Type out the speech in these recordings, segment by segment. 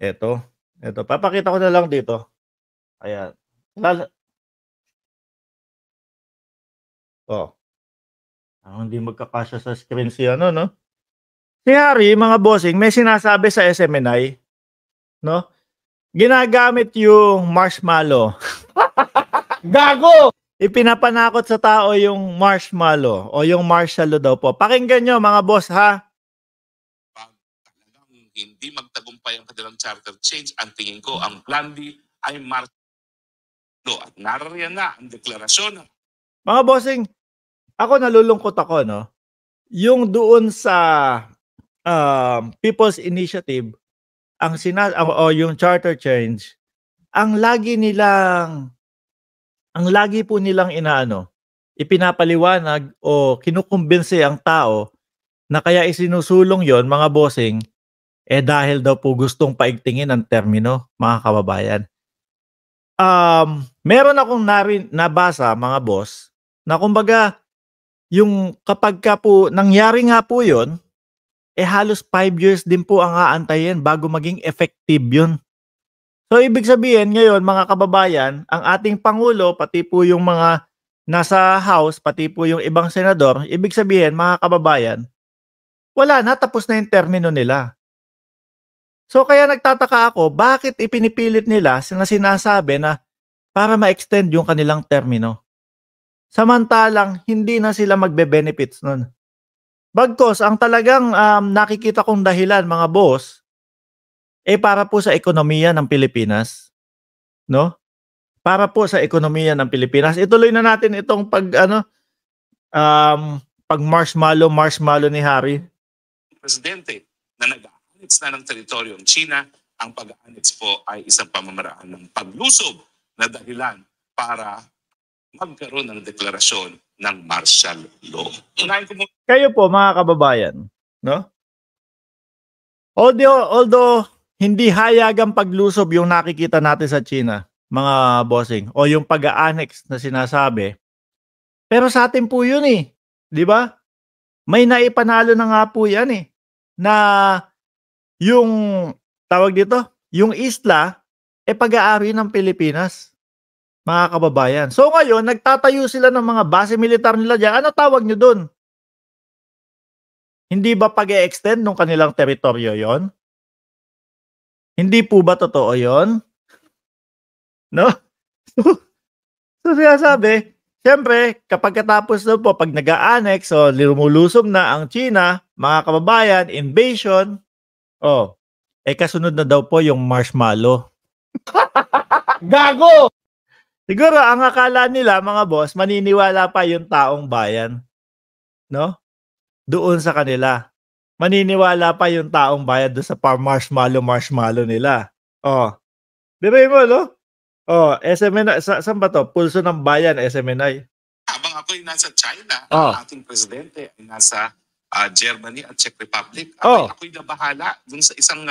Eto, papakita ko na lang dito, ayan. Lala oh, hindi magkakasya sa screen si ano 'no, si Harry mga bossing may sinasabi sa SMNI 'no, ginagamit yung marshmallow. Gago! Ipinapanakot sa tao yung marshmallow o yung marshalo daw po. Pakinggan niyo mga boss ha. Pag talagang hindi magtagumpay ang kanilang charter change, ang tingin ko ang plan B ay marshalo. At narariyan na ang deklarasyon ng Mga bossing, ako nalulungkot ako 'no, yung doon sa, People's Initiative o yung charter change, ang lagi nilang ang lagi po nilang inaano, ipinapaliwanag o kinukumbinsi ang tao na kaya isinusulong yon mga bossing, dahil daw po gustong paigtingin ang termino, mga kababayan. Meron akong nabasa mga boss, na kumbaga yung kapagka po nangyari nga po yon, halos 5 years din po ang aantayin bago maging effective yun. So ibig sabihin ngayon mga kababayan, ang ating pangulo pati po yung mga nasa house, pati po yung ibang senador, ibig sabihin mga kababayan, wala na, tapos na yung termino nila. So kaya nagtataka ako bakit ipinipilit nila na sinasabi na para ma-extend yung kanilang termino. Samantalang hindi na sila magbe-benefits nun. Bagkus ang talagang nakikita kong dahilan mga boss, para po sa ekonomiya ng Pilipinas, 'no? Para po sa ekonomiya ng Pilipinas. Ituloy na natin itong pag-marshmallow ni Harry. presidente na nag-aanits na ng teritoryo ng China. Ang pag-aanits po ay isang pamamaraan ng paglusob na dahilan para magkaroon ng deklarasyon ng martial law. Unahin ko muna. Kayo po mga kababayan, 'no? Although hindi hayag ang paglusob yung nakikita natin sa China, mga bossing, o yung pag-a-annex na sinasabi, pero sa atin po yun 'di ba? May naipanalo na nga po yan na yung tawag dito, yung isla, pag-aari ng Pilipinas, mga kababayan. So ngayon, nagtatayo sila ng mga base militar nila diyan. Ano tawag nyo dun? Hindi ba pag-e-extend nung kanilang teritoryo yon? Hindi po ba totoo yon? No? So sinasabi, siyempre, kapag katapos na po, pag nag-a-annex o lumulusob na ang China, mga kababayan, invasion, kasunod na daw po yung marshmallow. Gago! Siguro, ang akala nila, mga boss, maniniwala pa yung taong bayan. No? Doon sa kanila. Maniniwala pa yung taong bayan doon sa marshmallow nila. Biruin mo, no? SMNI, saan ba to? Pulso ng Bayan, SMNI. Habang ako'y nasa China, ang ating presidente ay nasa Germany at Czech Republic. Ako'y nabahala dun sa isang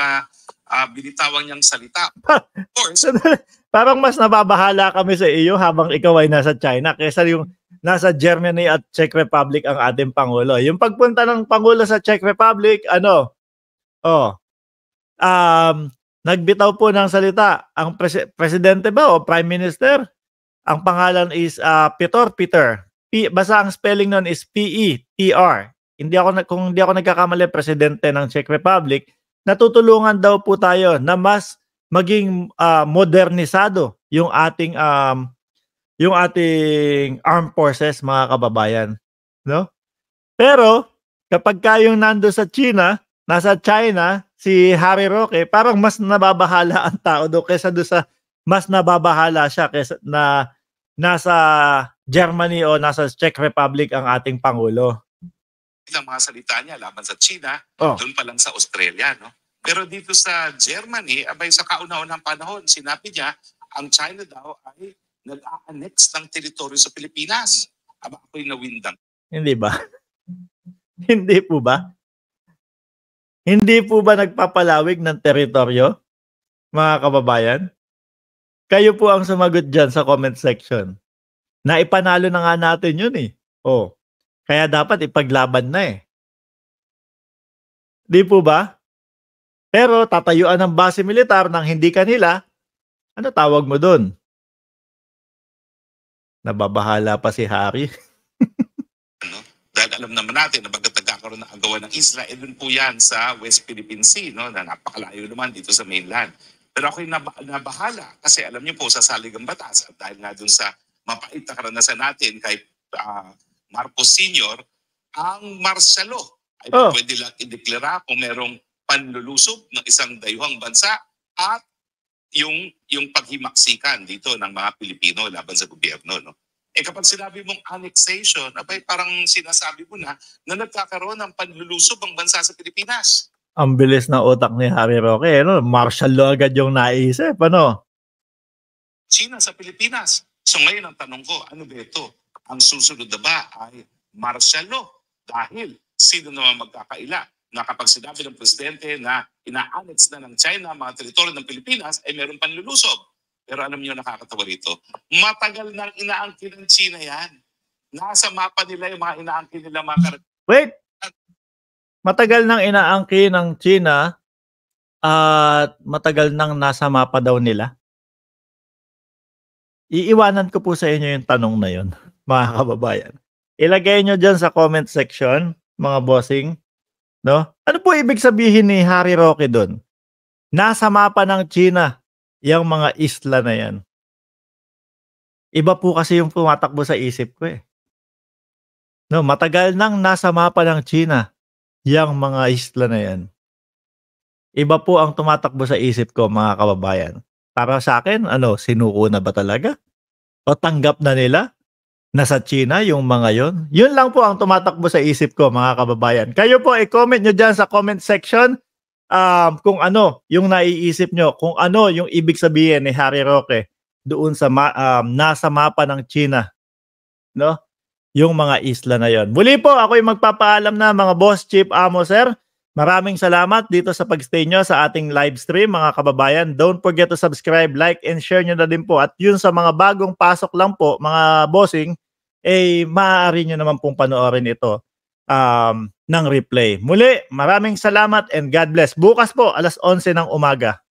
binitawang niyang salita. Of course, parang mas nababahala kami sa iyo habang ikaw ay nasa China kaysa yung nasa Germany at Czech Republic ang ating Pangulo. Yung pagpunta ng Pangulo sa Czech Republic, nagbitaw po ng salita ang presidente ba o prime minister. Ang pangalan is Peter. Basta ang spelling nun is P-E-T-R. Kung hindi ako nagkakamali, presidente ng Czech Republic, natutulungan daw po tayo na mas maging modernisado yung ating armed forces, mga kababayan, no? Pero kapag kayong nando sa nasa China, si Harry Roque, parang mas nababahala ang tao do kaysa do sa mas nababahala siya kaysa na nasa Germany o nasa Czech Republic ang ating Pangulo. Ilang mga salita niya laban sa China, doon pa lang sa Australia, no? Pero dito sa Germany, abay sa kauna-unang panahon, sinabi niya, ang China daw ay nag-a-annex ng teritoryo sa Pilipinas. Ako'y nawindang. Hindi ba? Hindi po ba? Hindi po ba nagpapalawig ng teritoryo, mga kababayan? Kayo po ang sumagot dyan sa comment section. Naipanalo na nga natin yun kaya dapat ipaglaban na Di po ba? Pero tatayuan ng base militar ng hindi kanila, ano tawag mo doon? Nababahala pa si Harry. Ano? Dahil alam naman natin na bagat nagkakaroon ng agawan ng isla, dun po yan sa West Philippine Sea, no, na napakalayo naman dito sa mainland. Pero ako'y nabahala kasi alam niyo po, sasalig ang batas at dahil nga dun sa mapait na karanasan natin kay Marcos Sr., ang martial law ay pwede lang ideklara kung merong panlulusob ng isang dayuhang bansa at yung paghimaksikan dito ng mga Pilipino laban sa gobyerno, no? Kapag sinabi mong annexation, abay parang sinasabi mo na nagkakaroon ng panlulusob ang bansa sa Pilipinas. Ang bilis na utak ni Harry Roque, no? Martial law agad yung naisip, ano? China sa Pilipinas. So ngayon ang tanong ko, ano ba ito? Ang susunod na ba ay martial law? Dahil sino naman magkakaila na kapag sinabi ng presidente na ina-annex na ng China ang mga teritoryo ng Pilipinas ay meron panlulusob. Pero alam niyo nakakatawa rito, matagal nang inaangkin ng China yan. Nasa mapa nila yung mga inaangkin nila mga Wait! Matagal nang inaangkin ng China at matagal nang nasa mapa daw nila. Iiwanan ko po sa inyo yung tanong na yun, mga kababayan. Ilagay nyo dyan sa comment section, mga bossing. No? Ano po ibig sabihin ni Harry Roque doon? Nasa mapa ng China yung mga isla na yan. Iba po kasi yung tumatakbo sa isip ko eh. No, matagal nang nasa mapa ng China yung mga isla na yan. Iba po ang tumatakbo sa isip ko, mga kababayan. Para sa akin, sinuko na ba talaga? O tanggap na nila na sa China yung mga yon? Yun lang po ang tumatakbo sa isip ko, mga kababayan. Kayo po, i-comment nyo dyan sa comment section kung ano yung naiisip nyo, kung ano yung ibig sabihin ni Harry Roque doon sa nasa mapa ng China, no? Yung mga isla na yon. Muli po, ako'y magpapaalam na, mga boss, chief, amo, sir. Maraming salamat dito sa pag-stay nyo sa ating live stream, mga kababayan. Don't forget to subscribe, like, and share nyo na din po. At yun sa mga bagong pasok lang po, mga bossing, maaari nyo naman pong panoorin ito ng replay. Muli, maraming salamat and God bless. Bukas po, 11:00 ng umaga.